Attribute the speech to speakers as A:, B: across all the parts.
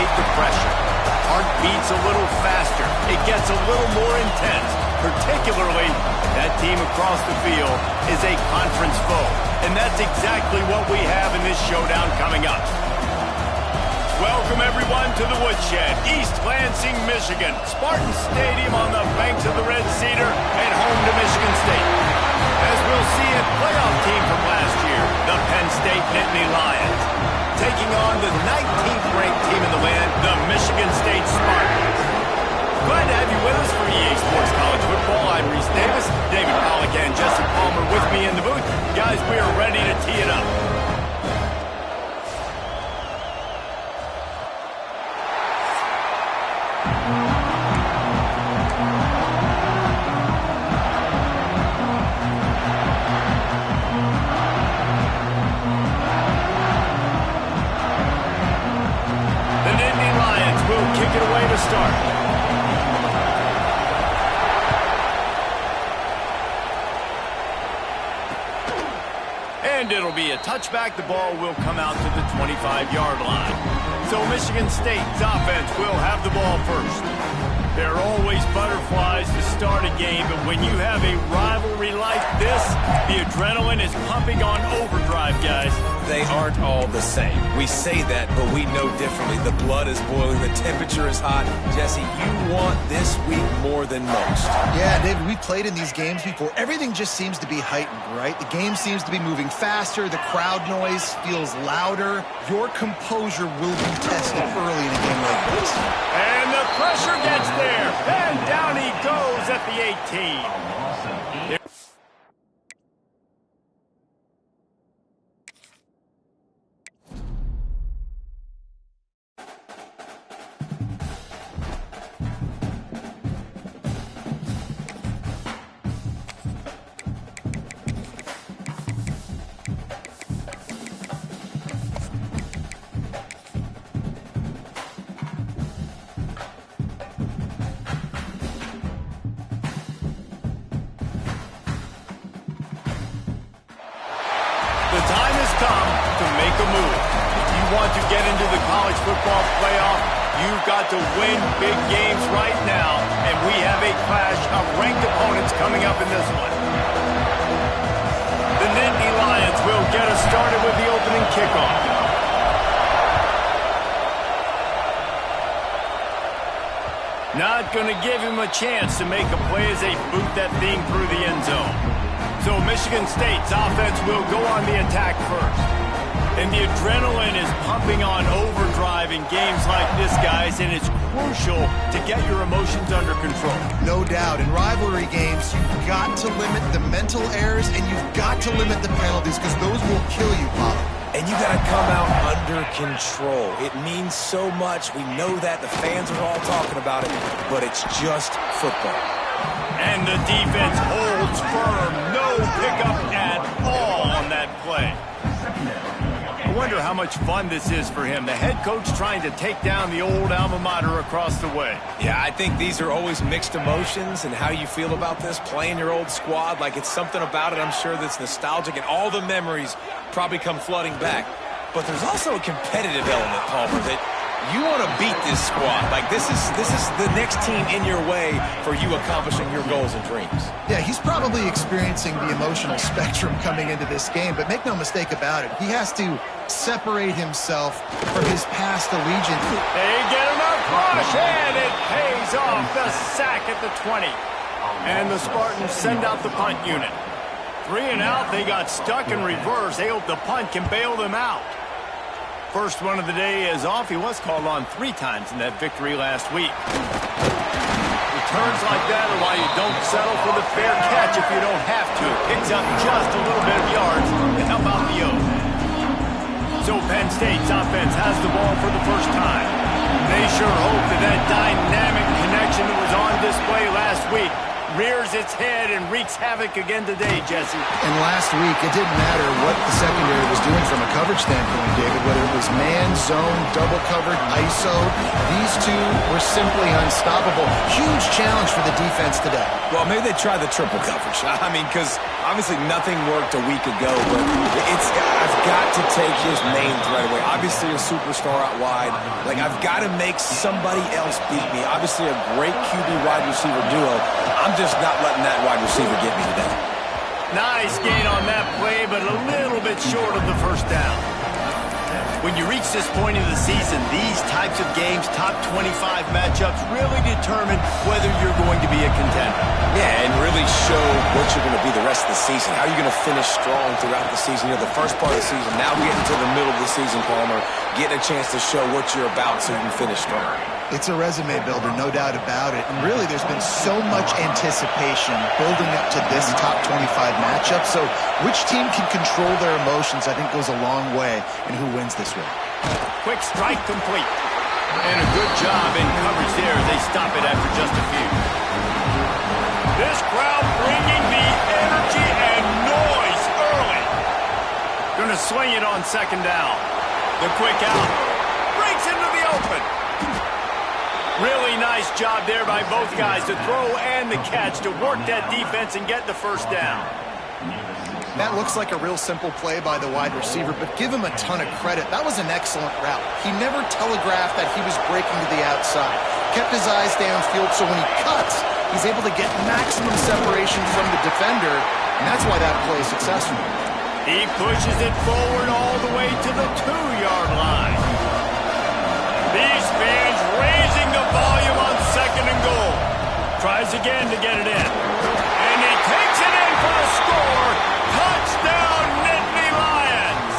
A: elevate the pressure. The heart beats a little faster. It gets a little more intense, particularly that team across the field is a conference foe. And that's exactly what we have in this showdown coming up. Welcome, everyone, to the Woodshed, East Lansing, Michigan. Spartan Stadium on the banks of the Red Cedar and home to Michigan State. As we'll see, a playoff team from last year, the Penn State Nittany Lions, taking on the 19th ranked team in the land, the Michigan State Spartans. Glad to have you with us for EA Sports College Football. I'm Reese Davis, David Pollack and Jesse Palmer with me in the booth. Guys, we are ready to tee it up.
B: Start.
A: And it'll be a touchback. The ball will come out to the 25-yard line. So Michigan State's offense will have the ball first. There are always butterflies to start a game, but when you have a rivalry like this, the adrenaline is pumping on overdrive, guys.
B: They aren't all the same. We say that, but we know differently. The blood is boiling. The temperature is hot. Jesse, you want this week more than most.
C: Yeah, David, we played in these games before. Everything just seems to be heightened, right? The game seems to be moving faster. The crowd noise feels louder. Your composure will be tested early in a game like this.
A: And the pressure gets there. And down he goes at the 18. The time has come to make a move. If you want to get into the college football playoff, you've got to win big games right now, and we have a clash of ranked opponents coming up in this one. The Nittany Lions will get us started with the opening kickoff. Not going to give him a chance to make a play as they boot that thing through the end zone. So Michigan State's offense will go on the attack first. And the adrenaline is pumping on overdrive in games like this, guys, and it's crucial to get your emotions under control.
C: No doubt. In rivalry games, you've got to limit the mental errors and you've got to limit the penalties because those will kill you, Pop.
B: And you got to come out under control. It means so much. We know that. The fans are all talking about it, but it's just football.
A: And the defense holds firm. No pickup at all on that play. I wonder how much fun this is for him. The head coach trying to take down the old alma mater across the way.
B: Yeah, I think these are always mixed emotions and how you feel about this, playing your old squad. Like, it's something about it, I'm sure, that's nostalgic, and all the memories probably come flooding back. But there's also a competitive element, Palmer, that you want to beat this squad. Like, this is the next team in your way for you accomplishing your goals and dreams.
C: Yeah, he's probably experiencing the emotional spectrum coming into this game, but make no mistake about it. He has to separate himself from his past allegiance.
A: They get enough rush, and it pays off. The sack at the 20. And the Spartans send out the punt unit. 3 and out, they got stuck in reverse. They hope the punt can bail them out. First one of the day is off. He was called on 3 times in that victory last week. Returns like that are why you don't settle for the fair catch if you don't have to. Picks up just a little bit of yards to help out the O. So Penn State's offense has the ball for the first time. They sure hope that dynamic connection that was on display last week rears its head and wreaks havoc again today, Jesse.
C: And last week, it didn't matter what the secondary was doing from a coverage standpoint, David, whether it was man, zone, double covered, ISO. These two were simply unstoppable. Huge challenge for the defense today.
B: Well, maybe they tried the triple coverage. I mean, because obviously nothing worked a week ago, but I've got to take his main threat away. Obviously a superstar out wide. Like, I've got to make somebody else beat me. Obviously a great QB wide receiver duo. I'm just not letting that wide receiver get me today.
A: Nice gain on that play, but a little bit short of the first down. When you reach this point in the season, these types of games, top 25 matchups, really determine whether you're going to be a contender.
B: Yeah, and really show what you're going to be the rest of the season. How are you going to finish strong throughout the season? You know, the first part of the season, now we get into the middle of the season, Palmer, getting a chance to show what you're about so you can finish strong.
C: It's a resume builder, no doubt about it. And really, there's been so much anticipation building up to this top 25 matchup. So which team can control their emotions, I think, goes a long way in who wins this one.
A: Quick strike complete. And a good job in coverage there. They stop it after just a few. This crowd bringing the energy and noise early. Going to swing it on second down. The quick out. Breaks into the open. Really nice job there by both guys to throw and the catch to work that defense and get the first down.
C: That looks like a real simple play by the wide receiver, but give him a ton of credit. That was an excellent route. He never telegraphed that he was breaking to the outside. Kept his eyes downfield, so when he cuts, he's able to get maximum separation from the defender, and that's why that play is successful.
A: He pushes it forward all the way to the 2-yard line. These fans raising the volume on second and goal. Tries again to get it in. And he takes it in for the score. Touchdown, Nittany Lions!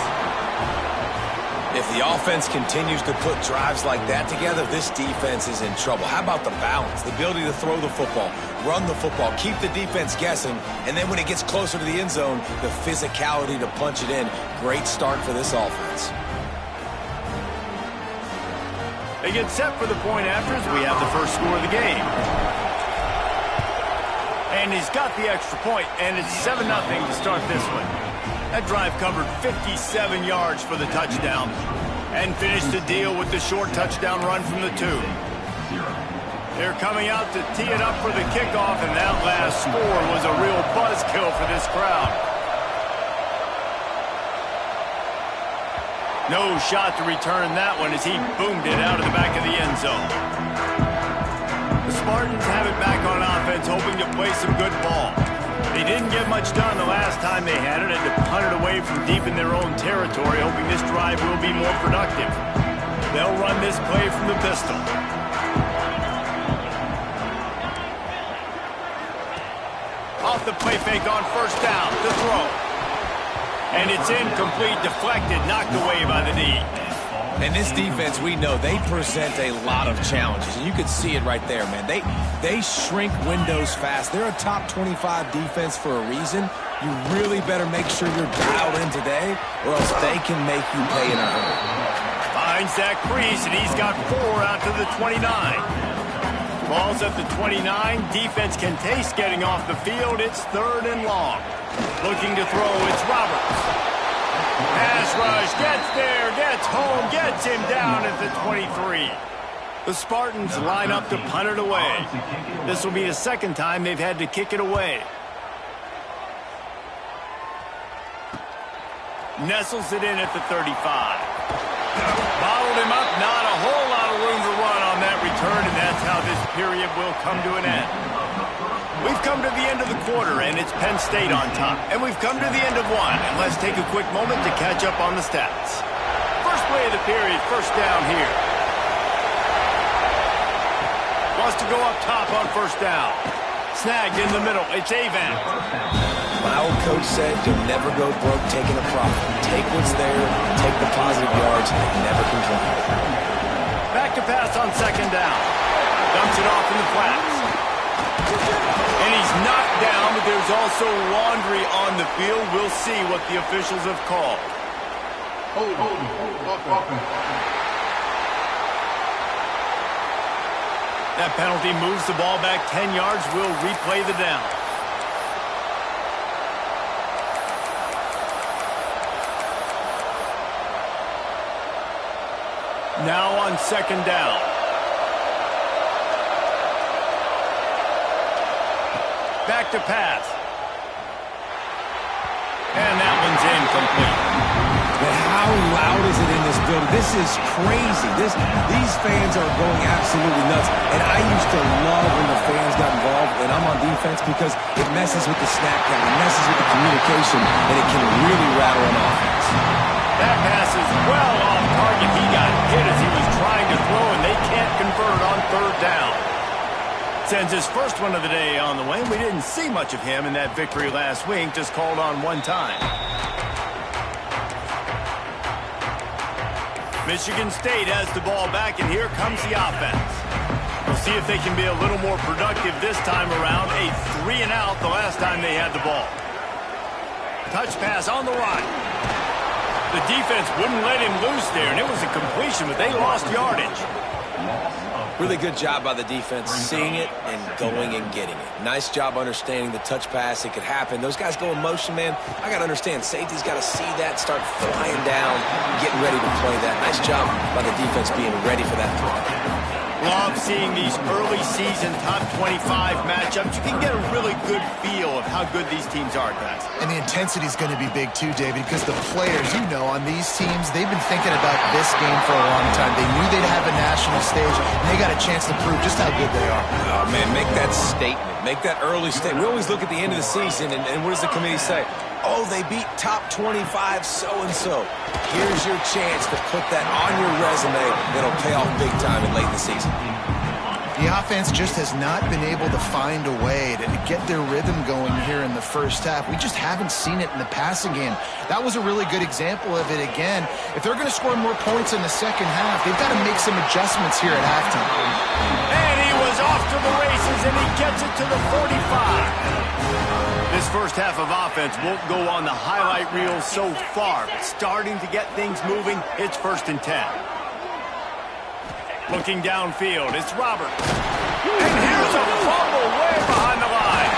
B: If the offense continues to put drives like that together, this defense is in trouble. How about the balance? The ability to throw the football, run the football, keep the defense guessing, and then when it gets closer to the end zone, the physicality to punch it in. Great start for this offense.
A: They get set for the point after as we have the first score of the game. And he's got the extra point, and it's 7-0 to start this one. That drive covered 57 yards for the touchdown and finished the deal with the short touchdown run from the 2. They're coming out to tee it up for the kickoff, and that last score was a real buzzkill for this crowd. No shot to return that one as he boomed it out of the back of the end zone. The Spartans have it back on offense, hoping to play some good ball. They didn't get much done the last time they had it, and to punt it away from deep in their own territory, hoping this drive will be more productive. They'll run this play from the pistol. Off the play fake on first down to throw. And it's incomplete, deflected, knocked away by the knee.
B: And this defense, we know, they present a lot of challenges. And you can see it right there, man. They shrink windows fast. They're a top 25 defense for a reason. You really better make sure you're dialed in today, or else they can make you pay in a hurry.
A: Finds that crease, and he's got 4 out to the 29. Ball's at the 29. Defense can taste getting off the field. It's 3rd and long. Looking to throw, it's Roberts. Pass rush, gets there, gets home, gets him down at the 23. The Spartans line up to punt it away. This will be the second time they've had to kick it away. Nestles it in at the 35. Bottled him up, not a whole lot of room to run on that return, and that's how this period will come to an end. We've come to the end of the quarter, and it's Penn State on top. And we've come to the end of one, and let's take a quick moment to catch up on the stats. First play of the period, first down here. Wants to go up top on first down. Snagged in the middle, it's Avant.
B: My old coach said you'll never go broke taking a profit. Take what's there, take the positive yards, and never complain.
A: Back to pass on second down. Dumps it off in the flats. And he's knocked down, but there's also laundry on the field. We'll see what the officials have called. That penalty moves the ball back 10 yards. We'll replay the down. Now on second down. Back to pass. And that one's incomplete.
B: But how loud is it in this building? This is crazy. These fans are going absolutely nuts. And I used to love when the fans got involved, and I'm on defense, because it messes with the snap count, it messes with the communication, and it can really rattle an offense.
A: That pass is well off target. He got hit as he was trying to throw, and they can't convert on third down. Sends his first one of the day on the way. We didn't see much of him in that victory last week, just called on one time. Michigan State has the ball back, and here comes the offense. We'll see if they can be a little more productive this time around. A 3-and-out the last time they had the ball. Touch pass on the right. The defense wouldn't let him loose there, and it was a completion, but they lost yardage.
B: Really good job by the defense, seeing it and going and getting it. Nice job understanding the touch pass. It could happen. Those guys go in motion, man. I got to understand, safety's got to see that, start flying down, getting ready to play that. Nice job by the defense being ready for that throw.
A: Love seeing these early season top 25 matchups. You can get a really good feel of how good these teams are, guys.
C: And the intensity is going to be big too, David, because the players, you know, on these teams, they've been thinking about this game for a long time. They knew they'd have a national stage, and they got a chance to prove just how good they are.
B: Oh, man, make that statement. Make that early statement. We always look at the end of the season, and what does the committee say? Oh, they beat top 25 so-and-so. Here's your chance to put that on your resume that'll pay off big time and late in the season.
C: The offense just has not been able to find a way to get their rhythm going here in the first half. We just haven't seen it in the passing game. That was a really good example of it again. If they're going to score more points in the second half, they've got to make some adjustments here at halftime.
A: And he was off to the races, and he gets it to the 45. This first half of offense won't go on the highlight reel so far, but starting to get things moving. It's 1st and 10. Looking downfield, it's Roberts. And here's a fumble way behind the line.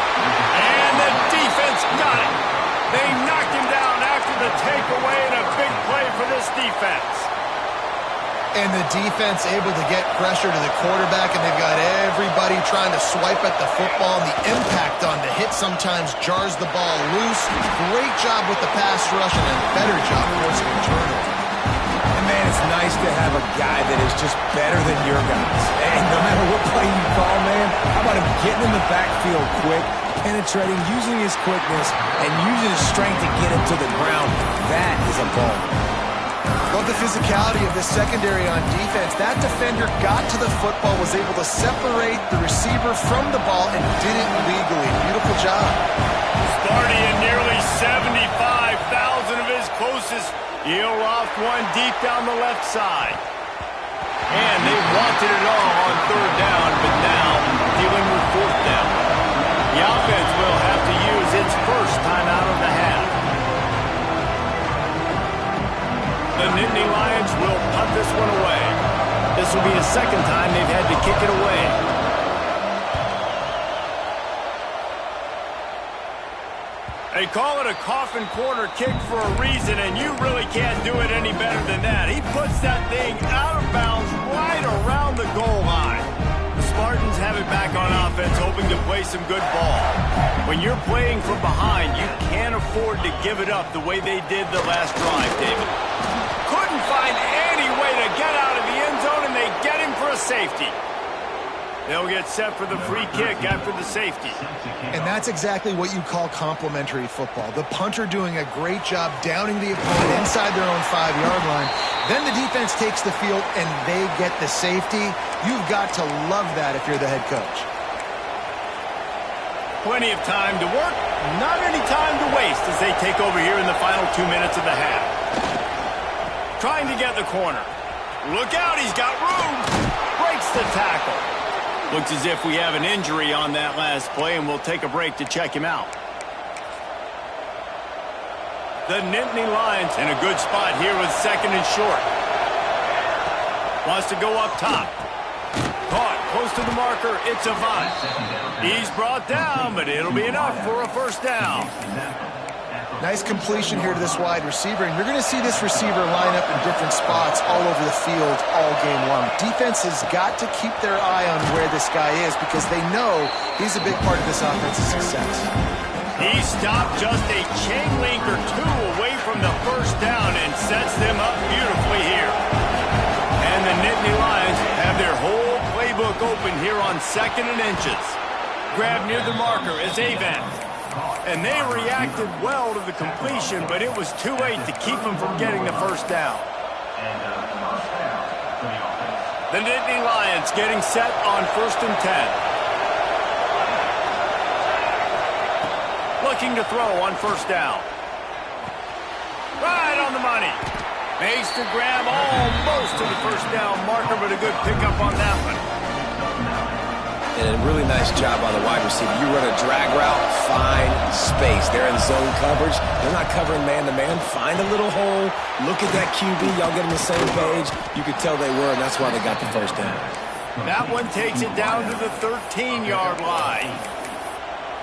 A: And the defense got it. They knocked him down after the takeaway, and a big play for this defense.
C: And the defense able to get pressure to the quarterback, and they've got everybody trying to swipe at the football. And the impact on the hit sometimes jars the ball loose. Great job with the pass rush, and a better job forcing a turnover.
B: Man, it's nice to have a guy that is just better than your guys. And no matter what play you call, man, how about him getting in the backfield quick, penetrating, using his quickness, and using his strength to get him to the ground. That is a ball.
C: Love the physicality of the secondary on defense. That defender got to the football, was able to separate the receiver from the ball, and did it legally. Beautiful job.
A: Sparty and nearly 75,000 of his closest. He'll off one deep down the left side. And they wanted it all on third down, but now dealing with fourth down. The offense will have to use its first timeout of the half. The Nittany Lions will punt this one away. This will be the second time they've had to kick it away. They call it a coffin corner kick for a reason, and you really can't do it any better than that. He puts that thing out of bounds right around the goal line. The Spartans have it back on offense, hoping to play some good ball. When you're playing from behind, you can't afford to give it up the way they did the last drive, David. Couldn't find any way to get out of the end zone, and they get him for a safety. They'll get set for the free kick after the safety.
C: And that's exactly what you call complementary football. The punter doing a great job downing the opponent inside their own 5-yard line. Then the defense takes the field, and they get the safety. You've got to love that if you're the head coach.
A: Plenty of time to work, not any time to waste as they take over here in the final 2 minutes of the half. Trying to get the corner. Look out, he's got room. Breaks the tackle. Looks as if we have an injury on that last play, and we'll take a break to check him out. The Nittany Lions in a good spot here with 2nd and short. Wants to go up top. Caught close goes to the marker. It's Avant. He's brought down, but it'll be enough for a first down.
C: Nice completion here to this wide receiver, and you're going to see this receiver line up in different spots all over the field all game long. Defense has got to keep their eye on where this guy is because they know he's a big part of this offense's success.
A: He stopped just a chain link or two away from the first down and sets them up beautifully here. And the Nittany Lions have their whole playbook open here on 2nd and inches. Grab near the marker is Avant. And they reacted well to the completion, but it was too late to keep them from getting the first down. The Nittany Lions getting set on 1st and 10. Looking to throw on first down. Right on the money. Makes the grab almost to the first down marker, but a good pickup on that one.
B: And a really nice job by the wide receiver. You run a drag route, find space. They're in zone coverage. They're not covering man-to-man. Find a little hole. Look at that QB. Y'all get on the same page. You could tell they were, and that's why they got the first down.
A: That one takes it down to the 13-yard line.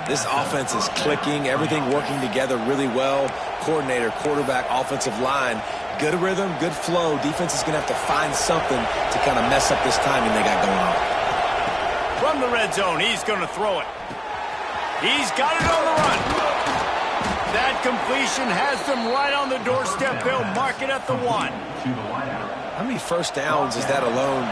B: This offense is clicking. Everything working together really well. Coordinator, quarterback, offensive line. Good rhythm, good flow. Defense is going to have to find something to kind of mess up this timing they got going on.
A: From the red zone, he's going to throw it. He's got it on the run. That completion has them right on the doorstep. They'll mark it at the 1.
B: How many first downs is that alone,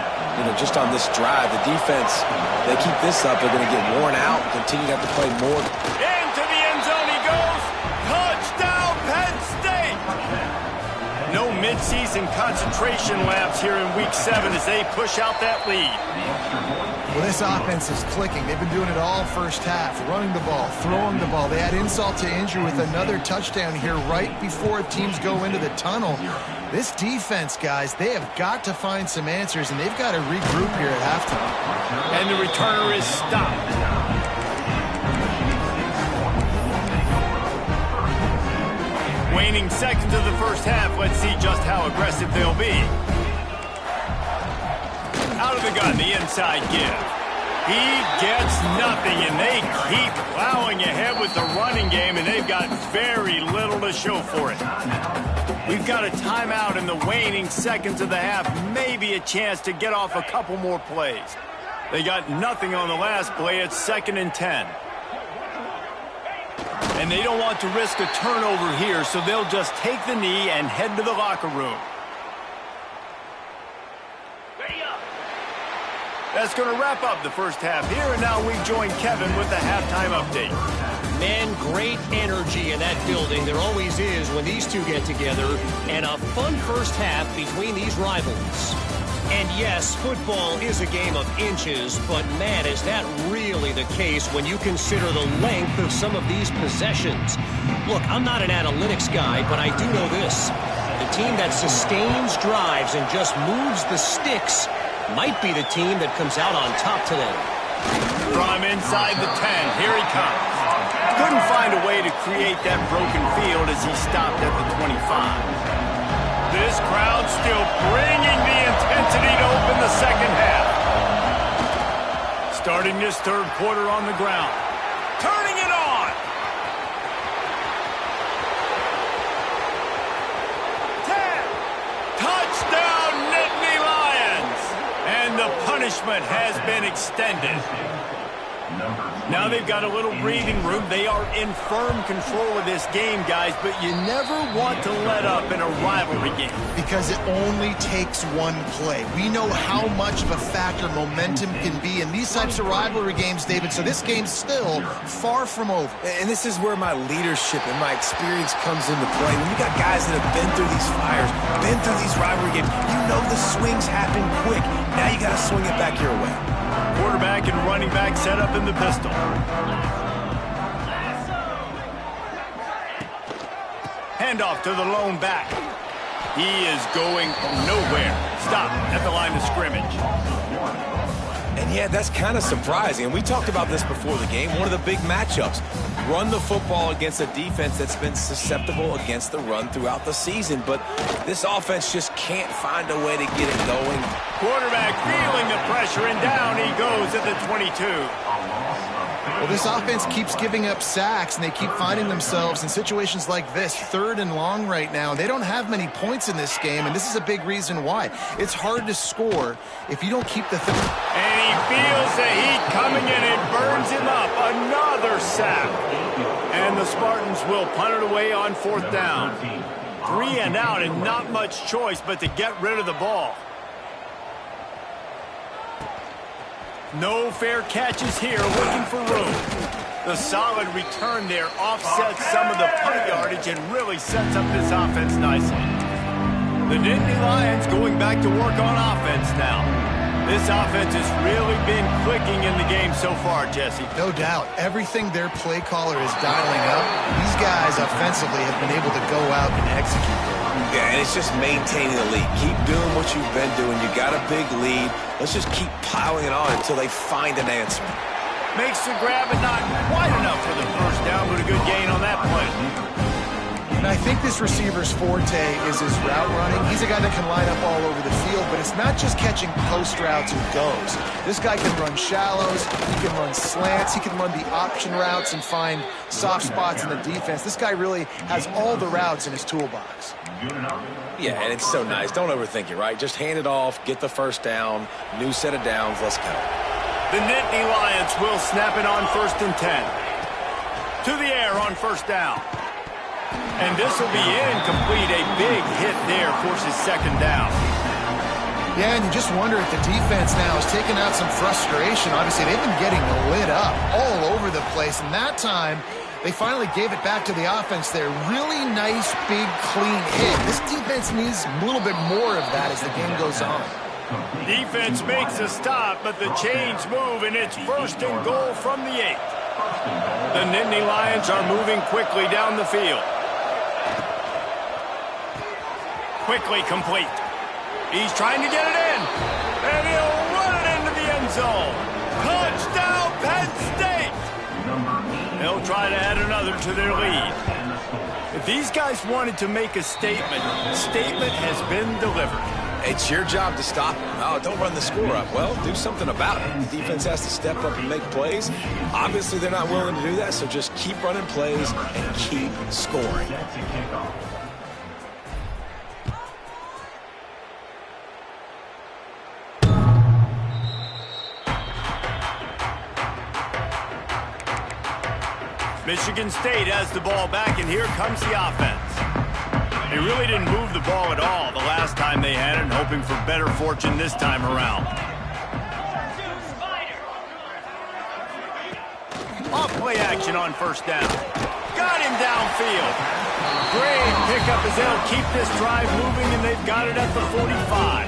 B: just on this drive? The defense, they keep this up, they're going to get worn out, continue to have to play more.
A: Into the end zone he goes. Touchdown, Penn State. No midseason concentration laps here in Week 7 as they push out that lead.
C: Well, this offense is clicking. They've been doing it all first half, running the ball, throwing the ball. They had insult to injury with another touchdown here right before teams go into the tunnel. This defense, guys, they have got to find some answers, and they've got to regroup here at halftime.
A: And the returner is stopped. Waning seconds of the first half. Let's see just how aggressive they'll be. Out of the gun, the inside give. He gets nothing, and they keep plowing ahead with the running game, and they've got very little to show for it. We've got a timeout in the waning seconds of the half, maybe a chance to get off a couple more plays. They got nothing on the last play. It's 2nd and 10. And they don't want to risk a turnover here, so they'll just take the knee and head to the locker room. That's going to wrap up the first half here, and now we join Kevin with the halftime update.
D: Man, great energy in that building. There always is when these two get together, and a fun first half between these rivals. And yes, football is a game of inches, but man, is that really the case when you consider the length of some of these possessions. Look, I'm not an analytics guy, but I do know this. The team that sustains drives and just moves the sticks might be the team that comes out on top today.
A: From inside the 10, here he comes. Couldn't find a way to create that broken field as he stopped at the 25. This crowd still bringing the intensity to open the second half. Starting this third quarter on the ground. Turning it on. 10. Touchdown, Nittany Lions. And the punishment has been extended. Now they've got a little breathing room. They are in firm control of this game, guys, but you never want to let up in a rivalry game.
C: Because it only takes one play. We know how much of a factor momentum can be in these types of rivalry games, David, so this game's still far from over.
B: And this is where my leadership and my experience comes into play. When you got guys that have been through these fires, been through these rivalry games, you know the swings happen quick. Now you got to swing it back your way.
A: Quarterback and running back set up in the pistol. Handoff to the lone back. He is going nowhere. Stop at the line of scrimmage.
B: And yeah, that's kind of surprising. And we talked about this before the game. One of the big matchups. run the football against a defense that's been susceptible against the run throughout the season. But this offense just can't find a way to get it going.
A: Quarterback feeling the pressure, and down he goes at the 22.
C: Well, this offense keeps giving up sacks, and they keep finding themselves in situations like this, 3rd and long right now. They don't have many points in this game, and this is a big reason why. It's hard to score if you don't keep the...
A: And he feels the heat coming in. It burns him up. Another sack. And the Spartans will punt it away on 4th down. 3 and out, and not much choice but to get rid of the ball. No fair catches here, looking for room. The solid return there offsets some of the punt yardage and really sets up this offense nicely. The Nittany Lions going back to work on offense now. This offense has really been clicking in the game so far, Jesse.
C: No doubt. Everything their play caller is dialing up, these guys offensively have been able to go out and execute.
B: Yeah, and it's just maintaining the lead. Keep doing what you've been doing. You got a big lead. Let's just keep piling it on until they find an answer.
A: Makes the grab, but not quite enough for the first down, but a good gain on that play.
C: And I think this receiver's forte is his route running. He's a guy that can line up all over the field, but it's not just catching post routes and goes. This guy can run shallows, he can run slants, he can run the option routes and find soft spots in the defense. This guy really has all the routes in his toolbox.
B: Yeah, and it's so nice. Don't overthink it, right? Just hand it off, get the first down, new set of downs, let's go.
A: The Nittany Lions will snap it on 1st and 10. To the air on 1st down. And this will be incomplete. A big hit there forces 2nd down.
C: Yeah, and you just wonder if the defense now is taking out some frustration. Obviously, they've been getting lit up all over the place, and that time they finally gave it back to the offense there. Really nice, big, clean hit. This defense needs a little bit more of that as the game goes on.
A: Defense makes a stop, but the chains move, and it's 1st and goal from the 8. The Nittany Lions are moving quickly down the field. Quickly complete. He's trying to get it in, and he'll run it into the end zone. Touchdown, Penn State! They'll try to add another to their lead. If these guys wanted to make a statement, the statement has been delivered.
B: It's your job to stop them. Oh, don't run the score up. Well, do something about it. The defense has to step up and make plays. Obviously, they're not willing to do that, so just keep running plays and keep scoring.
A: Michigan State has the ball back, and here comes the offense. They really didn't move the ball at all the last time they had it, and hoping for better fortune this time around. Off-play action on 1st down. Got him downfield. Great pickup as they'll keep this drive moving, and they've got it at the 45.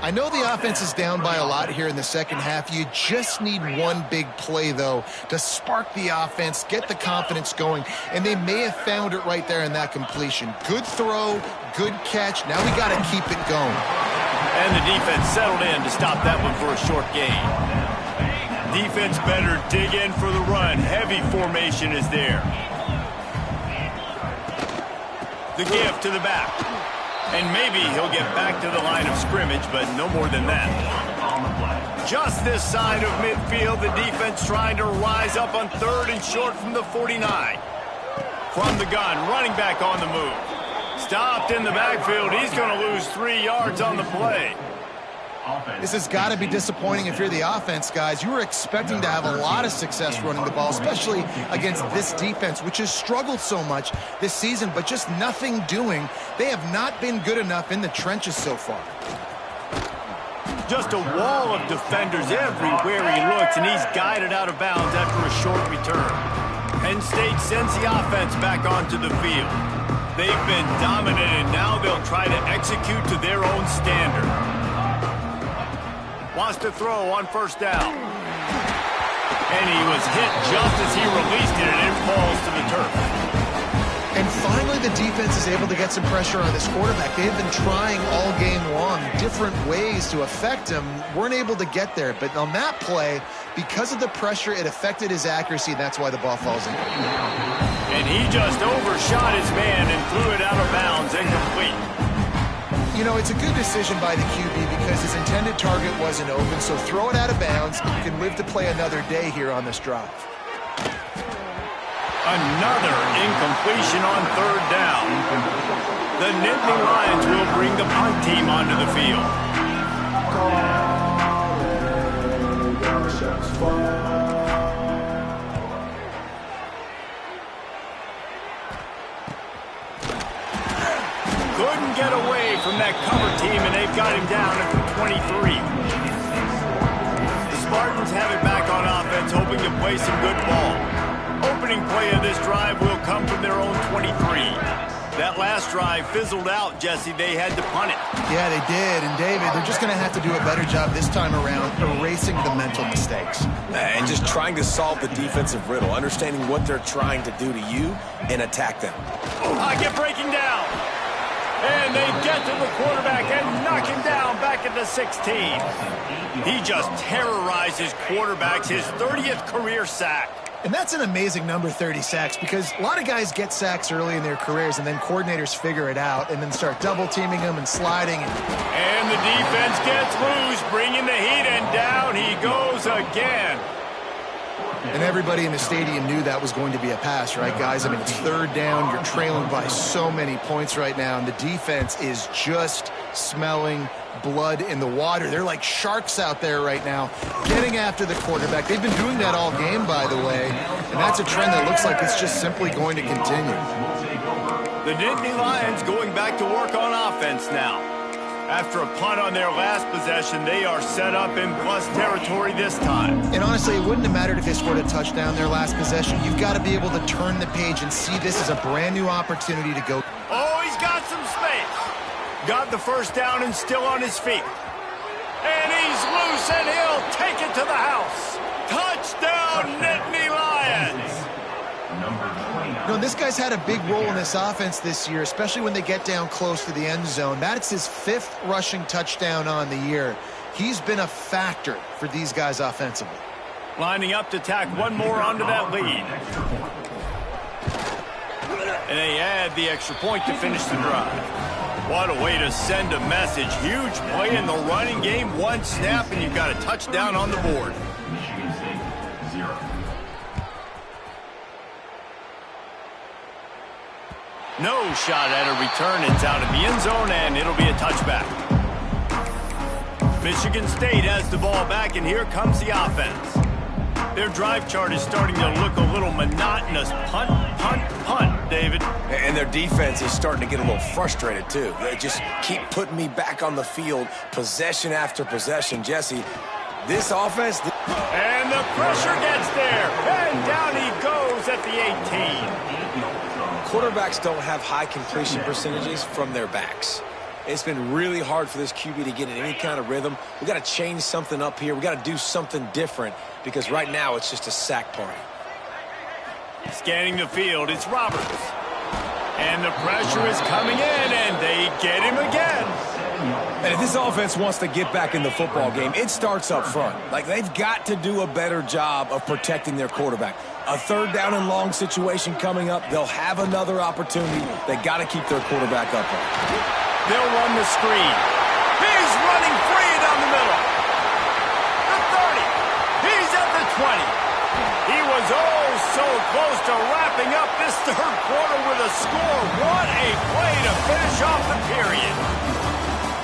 C: I know the offense is down by a lot here in the second half. You just need one big play, though, to spark the offense, get the confidence going, and they may have found it right there in that completion. Good throw, good catch. Now we got to keep it going.
A: And the defense settled in to stop that one for a short gain. Defense better dig in for the run. Heavy formation is there. The give to the back. And maybe he'll get back to the line of scrimmage, but no more than that. Just this side of midfield, the defense trying to rise up on 3rd and short from the 49. From the gun, running back on the move. Stopped in the backfield. He's going to lose 3 yards on the play.
C: This has got to be disappointing if you're the offense, guys. You were expecting to have a lot of success running the ball, especially against this defense, which has struggled so much this season, but just nothing doing. They have not been good enough in the trenches so far.
A: Just a wall of defenders everywhere he looks, and he's guided out of bounds after a short return. Penn State sends the offense back onto the field. They've been dominated, and now they'll try to execute to their own standard. Wants to throw on 1st down. And he was hit just as he released it, and it falls to the turf.
C: And finally the defense is able to get some pressure on this quarterback. They've been trying all game long different ways to affect him. Weren't able to get there. But on that play, because of the pressure, it affected his accuracy, and that's why the ball falls in.
A: And he just overshot his man and threw it out of bounds, incomplete.
C: You know, it's a good decision by the QB because his intended target wasn't open, so throw it out of bounds. You can live to play another day here on this drive.
A: Another incompletion on third down. The Nittany Lions will bring the punt team onto the field. Couldn't get away from that cover team, and they've got him down at the 23. The Spartans have it back on offense, hoping to play some good ball. Opening play of this drive will come from their own 23. That last drive fizzled out, Jesse. They had to punt it.
C: Yeah, they did. And, David, they're just going to have to do a better job this time around erasing the mental mistakes.
B: And just trying to solve the defensive riddle, understanding what they're trying to do to you and attack them.
A: Pocket breaking down. And they get to the quarterback and knock him down back at the 16. He just terrorizes quarterbacks, his 30th career sack.
C: And that's an amazing number, 30 sacks, because a lot of guys get sacks early in their careers, and then coordinators figure it out and then start double-teaming them and sliding.
A: And the defense gets loose, bringing the heat, and down he goes again.
C: And everybody in the stadium knew that was going to be a pass, right, guys? I mean, it's third down. You're trailing by so many points right now, and the defense is just smelling blood in the water. They're like sharks out there right now, getting after the quarterback. They've been doing that all game, by the way, and that's a trend that looks like it's just simply going to continue.
A: The Nittany Lions going back to work on offense now. After a punt on their last possession, they are set up in plus territory this time.
C: And honestly, it wouldn't have mattered if they scored a touchdown their last possession. You've got to be able to turn the page and see this as a brand new opportunity to go.
A: Oh, he's got some space. Got the first down and still on his feet. And he's loose, and he'll take it to the house. Touchdown, Nittany Lions.
C: You know, this guy's had a big role in this offense this year, especially when they get down close to the end zone. That's his 5th rushing touchdown on the year. He's been a factor for these guys offensively.
A: Lining up to tack one more onto that lead. And they add the extra point to finish the drive. What a way to send a message. Huge play in the running game. One snap, and you've got a touchdown on the board. No shot at a return. It's out of the end zone, and it'll be a touchback. Michigan State has the ball back, and here comes the offense. Their drive chart is starting to look a little monotonous. Punt, punt, punt, David.
B: And their defense is starting to get a little frustrated, too. They just keep putting me back on the field, possession after possession. Jesse, this offense...
A: And the pressure gets there. And down he goes at the 18.
B: Quarterbacks don't have high completion percentages from their backs. It's been really hard for this QB to get in any kind of rhythm. We've got to change something up here. We've got to do something different because right now it's just a sack party.
A: Scanning the field, it's Roberts. And the pressure is coming in, and they get him again.
B: And if this offense wants to get back in the football game, it starts up front. Like, they've got to do a better job of protecting their quarterback. A third down and long situation coming up. They'll have another opportunity. They got to keep their quarterback upright.
A: They'll run the screen. He's running free down the middle. The 30. He's at the 20. He was oh so close to wrapping up this third quarter with a score. What a play to finish off the period.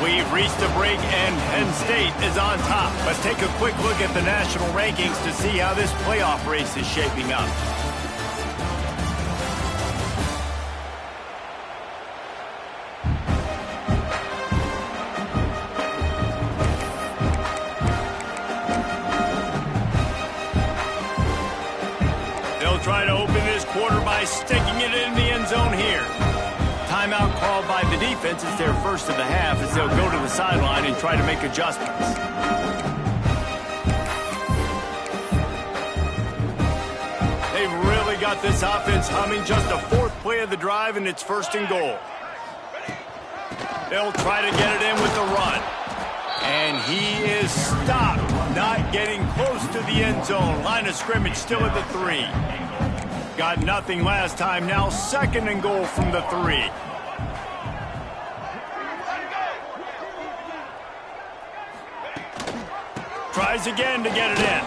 A: We've reached a break, and Penn State is on top. Let's take a quick look at the national rankings to see how this playoff race is shaping up. They'll try to open this quarter by sticking it in the end zone here. Timeout called by the defense. It's their first of the half as they'll go to the sideline and try to make adjustments. They've really got this offense humming. Just a 4th play of the drive, and it's 1st and goal. They'll try to get it in with the run. And he is stopped, not getting close to the end zone. Line of scrimmage still at the 3. Got nothing last time. Now 2nd and goal from the 3. Tries again to get it in.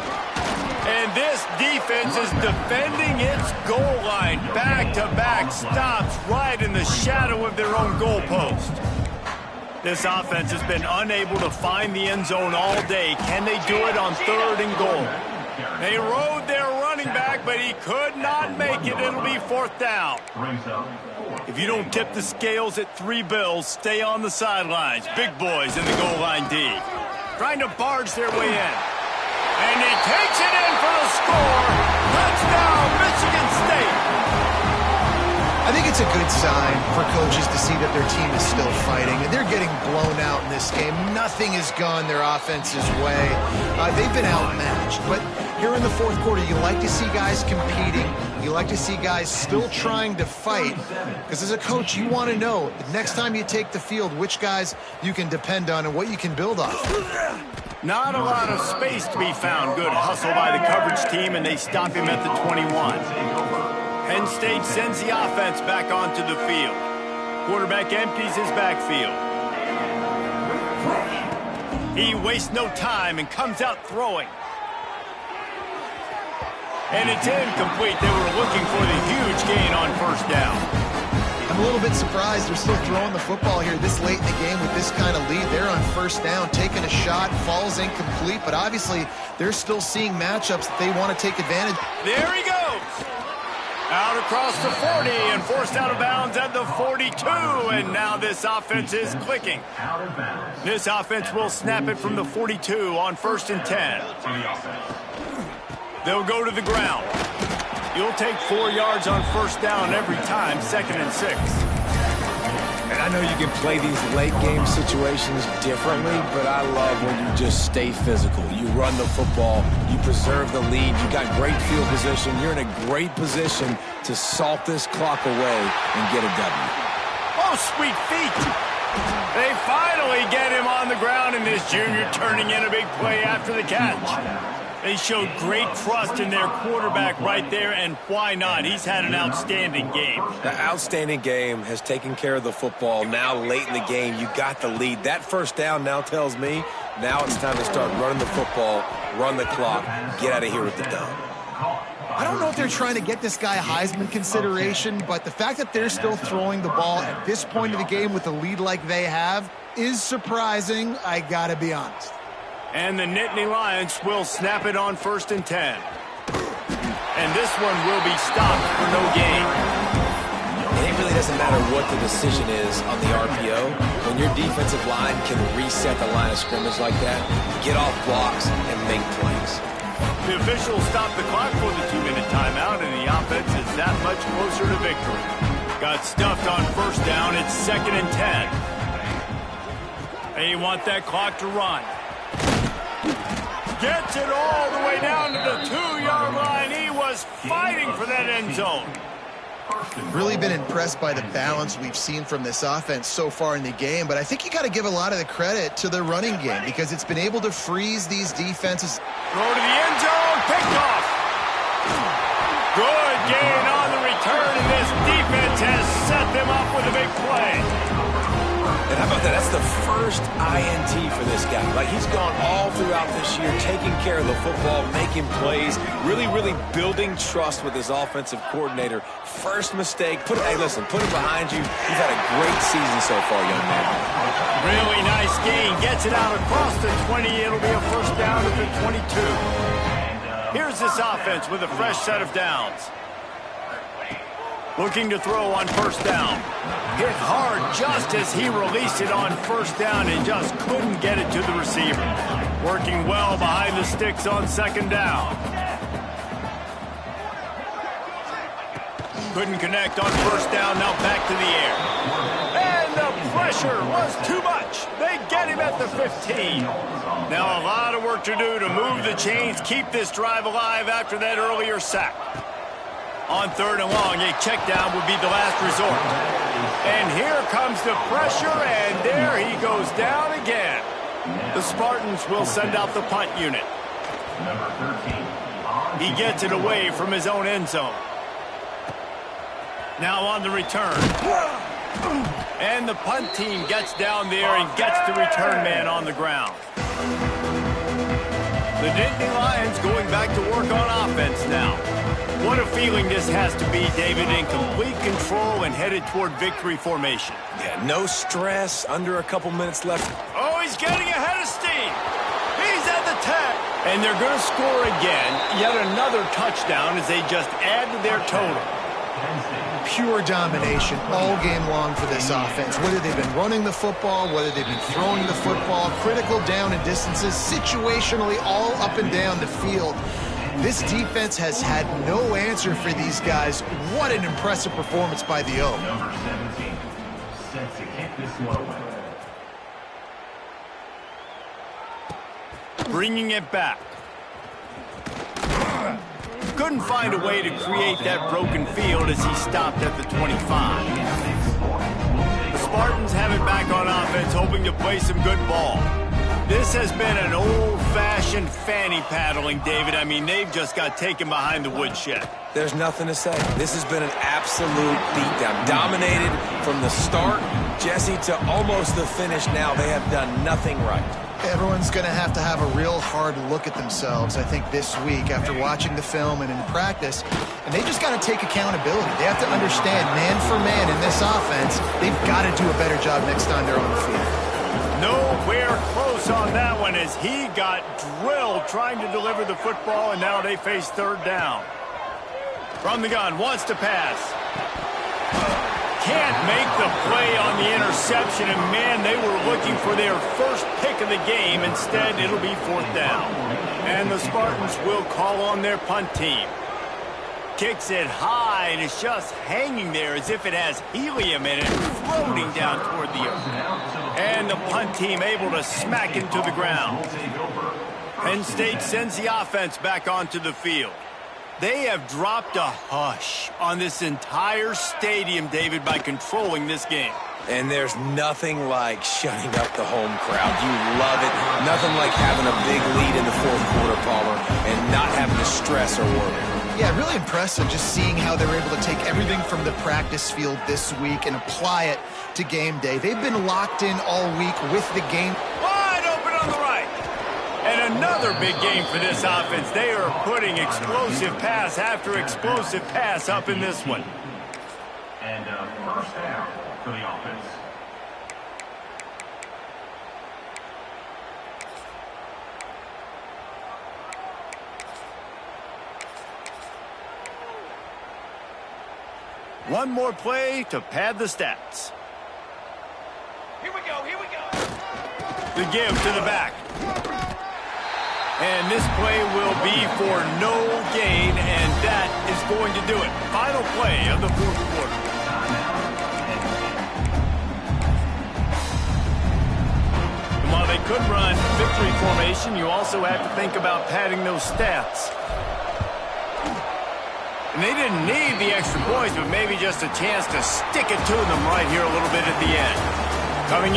A: And this defense is defending its goal line. Back-to-back stops right in the shadow of their own goalpost. This offense has been unable to find the end zone all day. Can they do it on 3rd and goal? They rode their running back, but he could not make it. It'll be 4th down. If you don't tip the scales at 3 bills, stay on the sidelines. Big boys in the goal line D. Trying to barge their way in. And he takes it in for the score. Touchdown, Michigan State.
C: I think it's a good sign for coaches to see that their team is still fighting. And they're getting blown out in this game. Nothing has gone their offense's way. They've been outmatched. But here in the 4th quarter, you like to see guys competing. You like to see guys still trying to fight. Because as a coach, you want to know the next time you take the field, which guys you can depend on and what you can build off.
A: Not a lot of space to be found. Good hustle by the coverage team, and they stop him at the 21. Penn State sends the offense back onto the field. Quarterback empties his backfield. He wastes no time and comes out throwing. And it's incomplete. They were looking for the huge gain on 1st down.
C: I'm a little bit surprised they're still throwing the football here this late in the game with this kind of lead. They're on 1st down, taking a shot, falls incomplete, but obviously they're still seeing matchups that they want to take advantage.
A: There he goes. Out across the 40 and forced out of bounds at the 42, and now this offense is clicking. This offense will snap it from the 42 on 1st and 10. They'll go to the ground. You'll take 4 yards on 1st down every time, 2nd and 6.
B: And I know you can play these late game situations differently, but I love when you just stay physical. You run the football, you preserve the lead, you got great field position, you're in a great position to salt this clock away and get a W.
A: Oh, sweet feet. They finally get him on the ground, and this junior turning in a big play after the catch. They showed great trust in their quarterback right there, and why not? He's had an outstanding game.
B: The outstanding game has taken care of the football. Now late in the game, you got the lead. That 1st down now tells me now it's time to start running the football, run the clock, get out of here with the dub.
C: I don't know if they're trying to get this guy Heisman consideration, but the fact that they're still throwing the ball at this point of the game with a lead like they have is surprising, I gotta be honest.
A: And the Nittany Lions will snap it on 1st and 10. And this one will be stopped for no gain.
B: And it really doesn't matter what the decision is on the RPO. When your defensive line can reset the line of scrimmage like that, get off blocks and make plays.
A: The officials stop the clock for the 2-minute timeout, and the offense is that much closer to victory. Got stuffed on 1st down. It's 2nd and 10. They want that clock to run. Gets it all the way down to the 2-yard line. He was fighting for that end zone.
C: Really been impressed by the balance we've seen from this offense so far in the game, but I think you got to give a lot of the credit to the running game because it's been able to freeze these defenses.
A: Throw to the end zone, picked off. Good gain on the return, and this defense has set them up with a big play.
B: And how about that? That's the first INT for this guy. Like, he's gone all throughout this year, taking care of the football, making plays, really building trust with his offensive coordinator. First mistake. Hey, listen, put it behind you. You've had a great season so far, young man.
A: Really nice gain. Gets it out across the 20. It'll be a 1st down at the 22. Here's this offense with a fresh set of downs. Looking to throw on 1st down. Hit hard just as he released it on 1st down and just couldn't get it to the receiver. Working well behind the sticks on 2nd down. Couldn't connect on 1st down, now back to the air. And the pressure was too much. They get him at the 15. Now a lot of work to do to move the chains, keep this drive alive after that earlier sack. On 3rd and long, a check down would be the last resort. And here comes the pressure, and there he goes down again. The Spartans will send out the punt unit. He gets it away from his own end zone. Now on the return. And the punt team gets down there and gets the return man on the ground. The Nittany Lions going back to work on offense now. What a feeling this has to be, David, in complete control and headed toward victory formation.
B: Yeah, no stress, under a couple minutes left.
A: Oh, he's getting ahead of steam. He's at the 10. And they're going to score again. Yet another touchdown as they just add to their total.
C: Pure domination all game long for this offense. Whether they've been running the football, whether they've been throwing the football, critical down and distances, situationally all up and down the field. This defense has had no answer for these guys. What an impressive performance by the O.
E: Number 17 sets to kick this one away.
A: Bringing it back. Couldn't find a way to create that broken field as he stopped at the 25. The Spartans have it back on offense, hoping to play some good ball. This has been an old-fashioned fanny paddling, David. I mean, they've just got taken behind the woodshed.
B: There's nothing to say. This has been an absolute beatdown. Dominated from the start, Jesse, to almost the finish now. They have done nothing right.
C: Everyone's going to have a real hard look at themselves, I think, this week after watching the film and in practice. And they just got to take accountability. They have to understand, man for man in this offense, they've got to do a better job next time they're on the field.
A: Nowhere close on that one as he got drilled trying to deliver the football, and now they face 3rd down. From the gun, wants to pass. Can't make the play on the interception, and man, they were looking for their first pick of the game. Instead, it'll be 4th down. And the Spartans will call on their punt team. Kicks it high, and it's just hanging there as if it has helium in it, floating down toward the earth. And the punt team able to smack him to the ground. Penn State sends the offense back onto the field. They have dropped a hush on this entire stadium, David, by controlling this game.
B: And there's nothing like shutting up the home crowd. You love it. Nothing like having a big lead in the 4th quarter, Palmer, and not having to stress or worry.
C: Yeah, really impressive just seeing how they're able to take everything from the practice field this week and apply it to game day. They've been locked in all week with the game.
A: Wide open on the right. And another big game for this offense. They are putting explosive pass after explosive pass up in this one.
E: And 1st down for the offense.
A: One more play to pad the stats.
B: Here we go, here we go.
A: The give to the back. And this play will be for no gain, and that is going to do it. Final play of the 4th quarter. And while they could run victory formation, you also have to think about padding those stats. And they didn't need the extra points, but maybe just a chance to stick it to them right here a little bit at the end. Coming in.